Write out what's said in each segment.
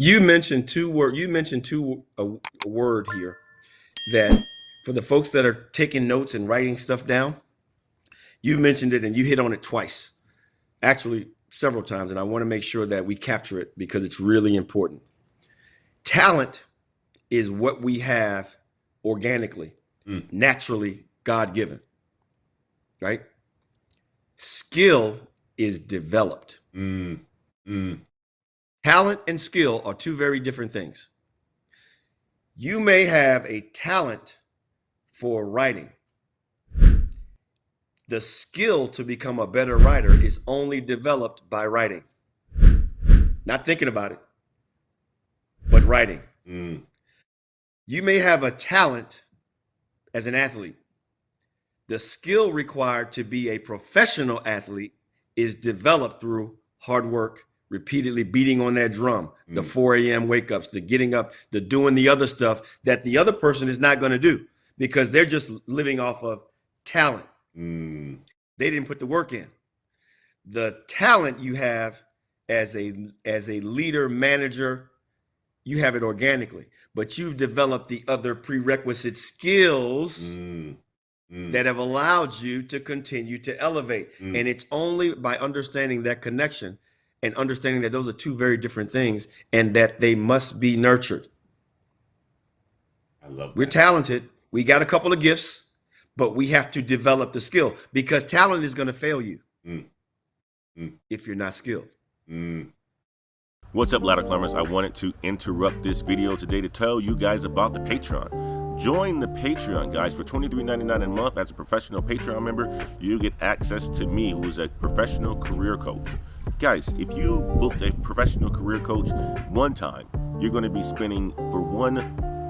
You mentioned a word here that for the folks that are taking notes and writing stuff down, you mentioned it and you hit on it twice, actually several times. And I want to make sure that we capture it because it's really important. Talent is what we have organically, naturally, God given, right? Skill is developed. Talent and skill are two very different things. You may have a talent for writing. The skill to become a better writer is only developed by writing. Not thinking about it, but writing. You may have a talent as an athlete. The skill required to be a professional athlete is developed through hard work, repeatedly beating on that drum, the 4 a.m. wake ups, the getting up, the doing the other stuff that the other person is not going to do because they're just living off of talent. They didn't put the work in. The talent you have as a leader, manager, you have it organically, but you've developed the other prerequisite skills that have allowed you to continue to elevate. And it's only by understanding that connection and understanding that those are two very different things and that they must be nurtured. I love that. We're talented. We got a couple of gifts, but we have to develop the skill because talent is going to fail you if you're not skilled. What's up, ladder climbers? I wanted to interrupt this video today to tell you guys about the Patreon. Join the Patreon, guys. For $23.99 a month as a professional Patreon member, you get access to me, who is a professional career coach. Guys, if you booked a professional career coach one time, you're going to be spending for one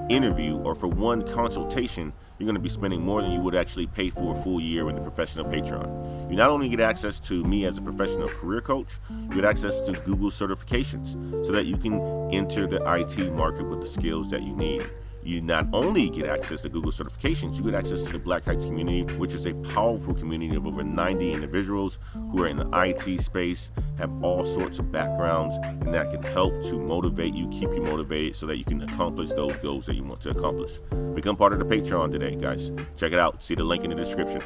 interview or for one consultation, you're going to be spending more than you would actually pay for a full year in the professional Patreon. You not only get access to me as a professional career coach, you get access to Google certifications so that you can enter the IT market with the skills that you need. You not only get access to Google certifications, you get access to the Black Heights community, which is a powerful community of over 90 individuals who are in the IT space, have all sorts of backgrounds, and that can help to motivate you, keep you motivated so that you can accomplish those goals that you want to accomplish. Become part of the Patreon today, guys. Check it out. See the link in the description.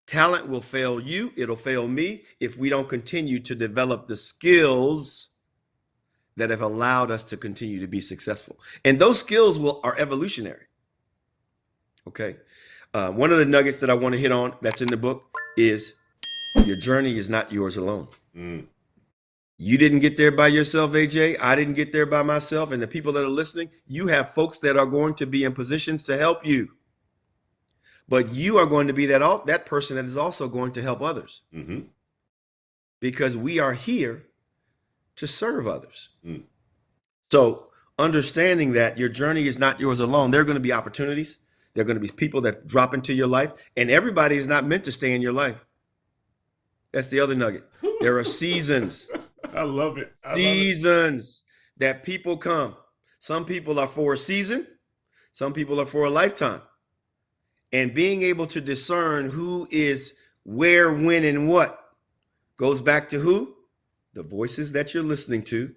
Talent will fail you. It'll fail me if we don't continue to develop the skills that have allowed us to continue to be successful. And those skills are evolutionary. Okay. One of the nuggets that I want to hit on that's in the book is your journey is not yours alone. You didn't get there by yourself, AJ. I didn't get there by myself. And the people that are listening, you have folks that are going to be in positions to help you. But you are going to be that person that is also going to help others. Because we are here to serve others. So understanding that your journey is not yours alone, there are going to be opportunities. There are going to be people that drop into your life, and everybody is not meant to stay in your life. That's the other nugget. There are seasons. I love it. Seasons that people come. Some people are for a season. Some people are for a lifetime. And being able to discern who is where, when, and what goes back to who? The voices that you're listening to,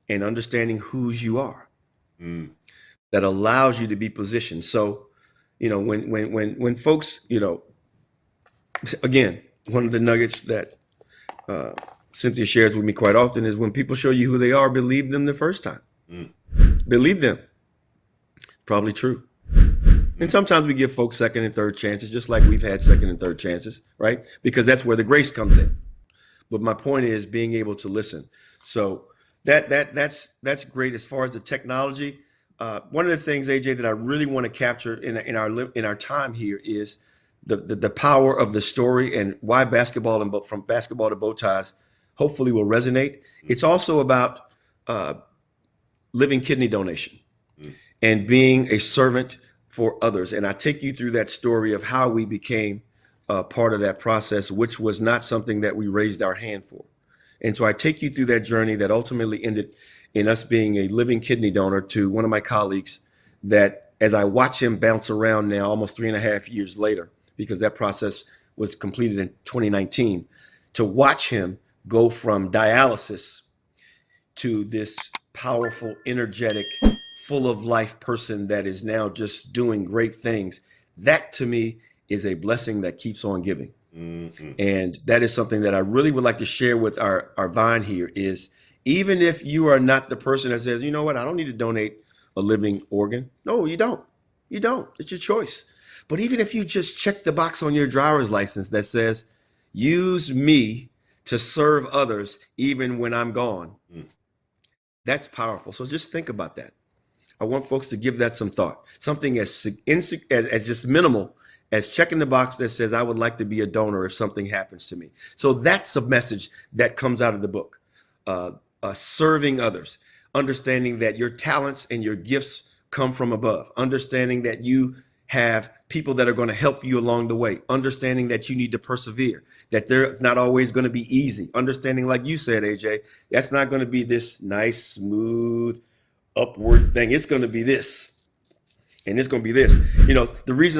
and understanding whose you are, that allows you to be positioned. So, when folks, again, one of the nuggets that Cynthia shares with me quite often is when people show you who they are, believe them the first time. Believe them. Probably true. And sometimes we give folks second and third chances, just like we've had second and third chances, right? Because that's where the grace comes in. But my point is being able to listen. So that's great as far as the technology. One of the things, AJ, that I really want to capture in our time here is the power of the story and why basketball and from basketball to bow ties hopefully will resonate. It's also about living kidney donation and being a servant for others. And I take you through that story of how we became part of that process, which was not something that we raised our hand for. And so I take you through that journey that ultimately ended in us being a living kidney donor to one of my colleagues that, as I watch him bounce around now almost 3.5 years later, because that process was completed in 2019, to watch him go from dialysis, to this powerful, energetic, full of life person that is now just doing great things. That to me is a blessing that keeps on giving. And that is something that I really would like to share with our Vine here is even if you are not the person that says, you know what, I don't need to donate a living organ. No, you don't. You don't. It's your choice. But even if you just check the box on your driver's license that says, use me to serve others even when I'm gone, that's powerful. So just think about that. I want folks to give that some thought. Something as just minimal as checking the box that says, I would like to be a donor if something happens to me. So that's a message that comes out of the book. Serving others, understanding that your talents and your gifts come from above, understanding that you have people that are going to help you along the way, understanding that you need to persevere, that it's not always going to be easy, understanding, like you said, AJ, that's not going to be this nice, smooth, upward thing. It's going to be this. And it's going to be this. You know,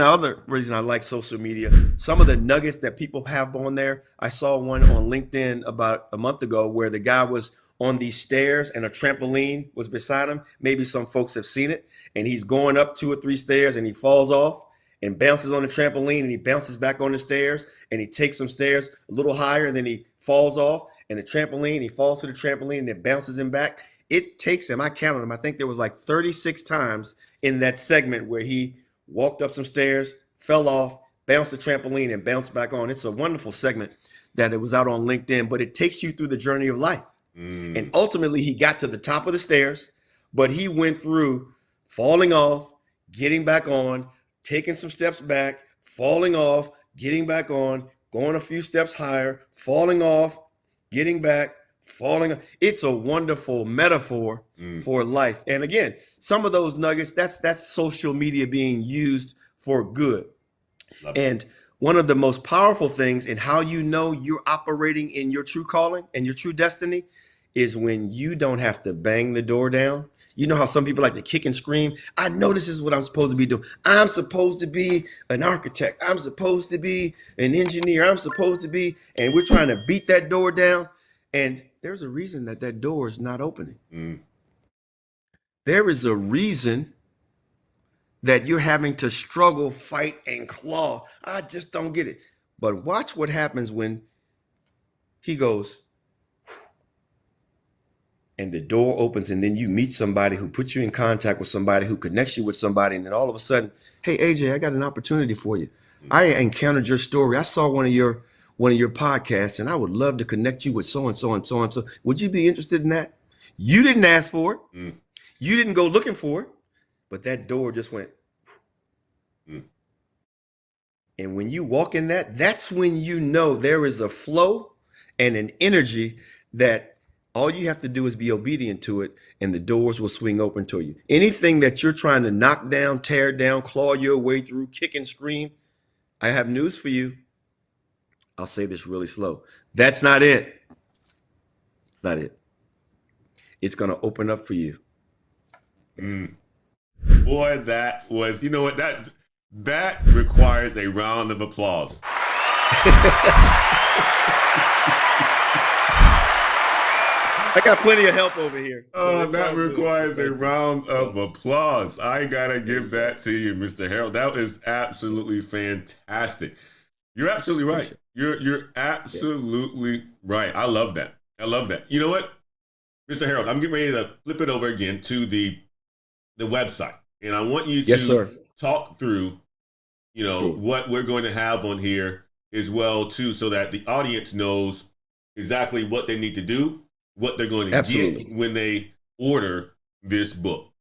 other reason I like social media, some of the nuggets that people have on there, I saw one on LinkedIn about a month ago where the guy was on these stairs and a trampoline was beside him. Maybe some folks have seen it. And he's going up 2 or 3 stairs and he falls off and bounces on the trampoline and he bounces back on the stairs and he takes some stairs a little higher and then he falls off and the trampoline, he falls to the trampoline and it bounces him back. It takes him, I counted him, I think there was like 36 times in that segment where he walked up some stairs, fell off, bounced the trampoline and bounced back on. It's a wonderful segment that it was out on LinkedIn, but it takes you through the journey of life. And ultimately he got to the top of the stairs, but he went through falling off, getting back on, taking some steps back, falling off, getting back on, going a few steps higher, falling off, getting back, falling. It's a wonderful metaphor for life. And again, some of those nuggets, that's social media being used for good. And one of the most powerful things in how you know you're operating in your true calling and your true destiny is when you don't have to bang the door down. You know how some people like to kick and scream? I know this is what I'm supposed to be doing. I'm supposed to be an architect. I'm supposed to be an engineer. I'm supposed to be, and we're trying to beat that door down. And there's a reason that door is not opening. There is a reason that you're having to struggle, fight, and claw. I just don't get it. But watch what happens when he goes, and the door opens, and then you meet somebody who puts you in contact with somebody who connects you with somebody, and then all of a sudden, hey, AJ, I got an opportunity for you. I encountered your story. I saw one of your podcasts, and I would love to connect you with so and so and so and so. Would you be interested in that? You didn't ask for it. You didn't go looking for it, but that door just went. And when you walk in that's when you know there is a flow and an energy that all you have to do is be obedient to it, and the doors will swing open to you. Anything that you're trying to knock down, tear down, claw your way through, kick and scream, I have news for you. I'll say this really slow. That's not it. It's not it. It's going to open up for you. Boy, that was, you know what, that requires a round of applause. I got plenty of help over here. Oh, that requires a round of applause. I gotta give that to you, Mr. Harold. That is absolutely fantastic. You're absolutely right. You're absolutely right. I love that. I love that. You know what, Mr. Harold, I'm getting ready to flip it over again to the website, and I want you to talk through, you know, what we're going to have on here as well too, so that the audience knows exactly what they need to do, what they're going to get when they order this book.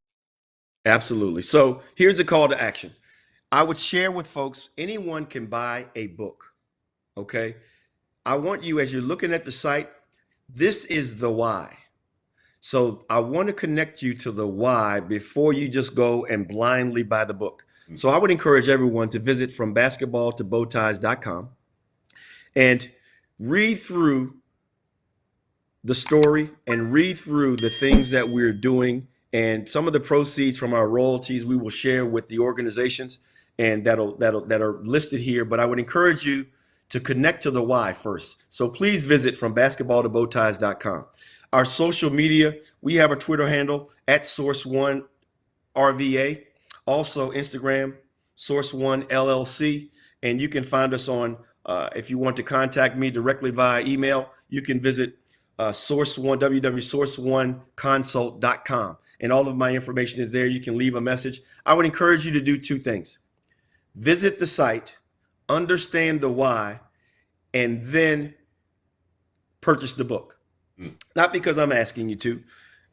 Absolutely. So here's the call to action. I would share with folks, anyone can buy a book. Okay. I want you, as you're looking at the site, this is the why. So I want to connect you to the why before you just go and blindly buy the book. So I would encourage everyone to visit FromBasketballToBowties.com and read through the story and read through the things that we're doing, and some of the proceeds from our royalties we will share with the organizations, and that are listed here. But I would encourage you to connect to the why first. So please visit FromBasketballToBowties.com. Our social media, We have a Twitter handle at Source One RVA, also Instagram, Source One LLC, and you can find us on. If you want to contact me directly via email, you can visit Source One www.source1consult.com, and all of my information is there. You can leave a message. I would encourage you to do two things: visit the site, understand the why, and then purchase the book. Not because I'm asking you to.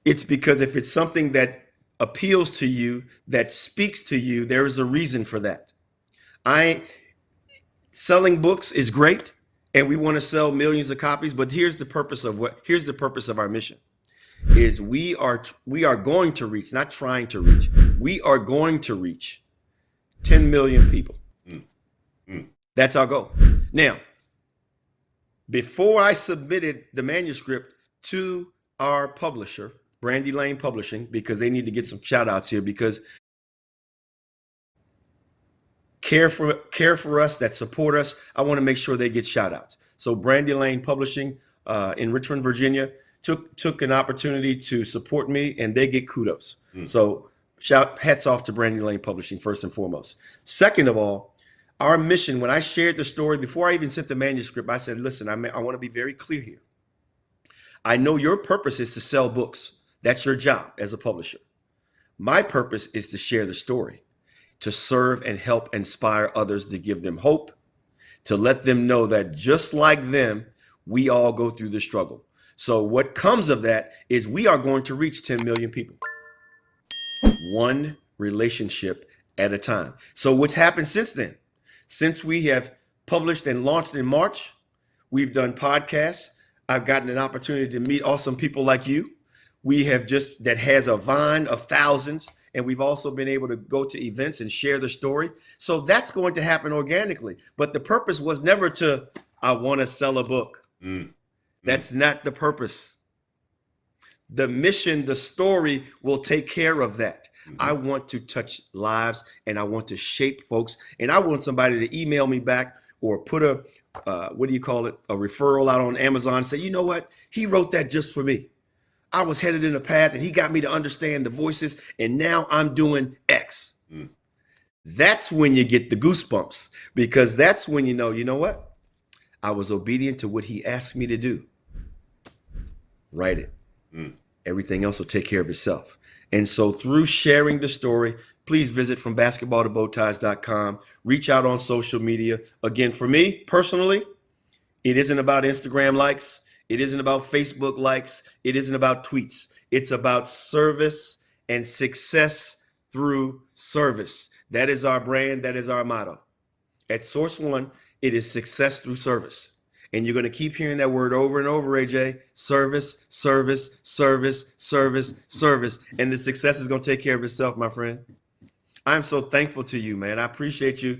It's because if it's something that appeals to you, that speaks to you, there is a reason for that. Selling books is great, and we want to sell millions of copies, but here's the purpose of our mission is we are going to reach, not trying to reach, we are going to reach 10 million people. That's our goal. Now, before I submitted the manuscript to our publisher, Brandy Lane Publishing, because they need to get some shout outs here, because care for us, that support us, I want to make sure they get shout outs. So Brandy Lane Publishing in Richmond, Virginia took an opportunity to support me, and they get kudos. So hats off to Brandy Lane Publishing first and foremost. Second of all, our mission, when I shared the story, before I even sent the manuscript, I said, listen, I want to be very clear here. I know your purpose is to sell books. That's your job as a publisher. My purpose is to share the story, to serve and help inspire others, to give them hope, to let them know that just like them, we all go through the struggle. So what comes of that is we are going to reach 10 million people, one relationship at a time. So what's happened since then? Since we have published and launched in March, we've done podcasts. I've gotten an opportunity to meet awesome people like you. We have that has a vine of thousands, and we've also been able to go to events and share the story. So that's going to happen organically. But the purpose was never I want to sell a book. That's not the purpose. The mission, the story will take care of that. I want to touch lives, and I want to shape folks, and I want somebody to email me back or put a referral out on Amazon and say, you know what? He wrote that just for me. I was headed in a path, and he got me to understand the voices, and now I'm doing X. That's when you get the goosebumps, because that's when you know what? I was obedient to what he asked me to do. Write it. Everything else will take care of itself. And so through sharing the story, please visit FromBasketballToBowties.com. Reach out on social media. Again, for me personally, it isn't about Instagram likes. It isn't about Facebook likes. It isn't about tweets. It's about service and success through service. That is our brand. That is our motto. At Source One, it is success through service. And you're going to keep hearing that word over and over, AJ. Service, service, service, service, service. And the success is going to take care of itself, my friend. I'm so thankful to you, man. I appreciate you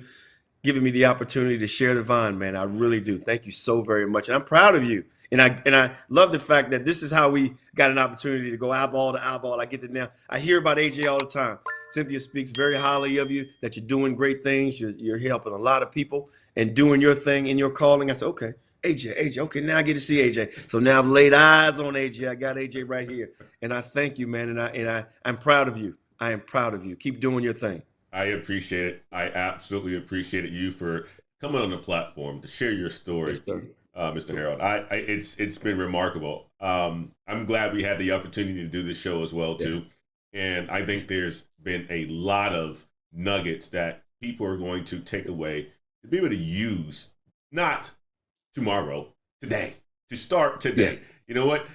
giving me the opportunity to share the vine, man. I really do. Thank you so very much. And I'm proud of you. And I love the fact that this is how we got an opportunity to go eyeball to eyeball. I get to now. I hear about AJ all the time. Cynthia speaks very highly of you, that you're doing great things. You're helping a lot of people and doing your thing in your calling. I said, okay. AJ, okay, now I get to see AJ. So now I've laid eyes on AJ. I got AJ right here. And I thank you, man. And I'm proud of you. I am proud of you. Keep doing your thing. I appreciate it. I absolutely appreciate you for coming on the platform to share your story, Yes, Mr. Harold. It's been remarkable. I'm glad we had the opportunity to do this show as well, too. And I think there's been a lot of nuggets that people are going to take away to be able to use, not tomorrow, today, to start today. You know what?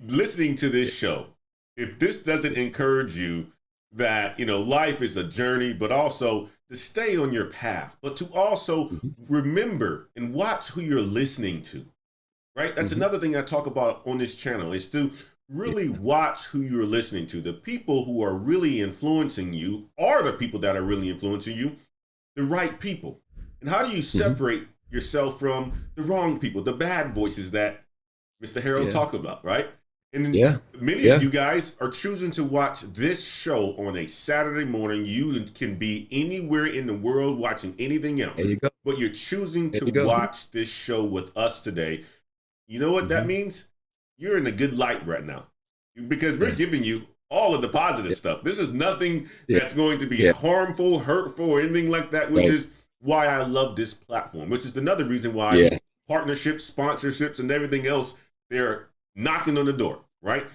Listening to this show, if this doesn't encourage you that, life is a journey, but also to stay on your path, but to also remember and watch who you're listening to, right? That's another thing I talk about on this channel, is to really watch who you're listening to. The people who are really influencing you are the people that are really influencing you, the right people. And how do you separate yourself from the wrong people, the bad voices that Mr. Harold talked about, right? And many of you guys are choosing to watch this show on a Saturday morning. You can be anywhere in the world watching anything else, but you're choosing to watch this show with us today. You know what that means? You're in a good light right now. because we're giving you all of the positive stuff. This is nothing that's going to be harmful, hurtful, or anything like that, which is why I love this platform, which is another reason why partnerships, sponsorships, and everything else, they're knocking on the door, right?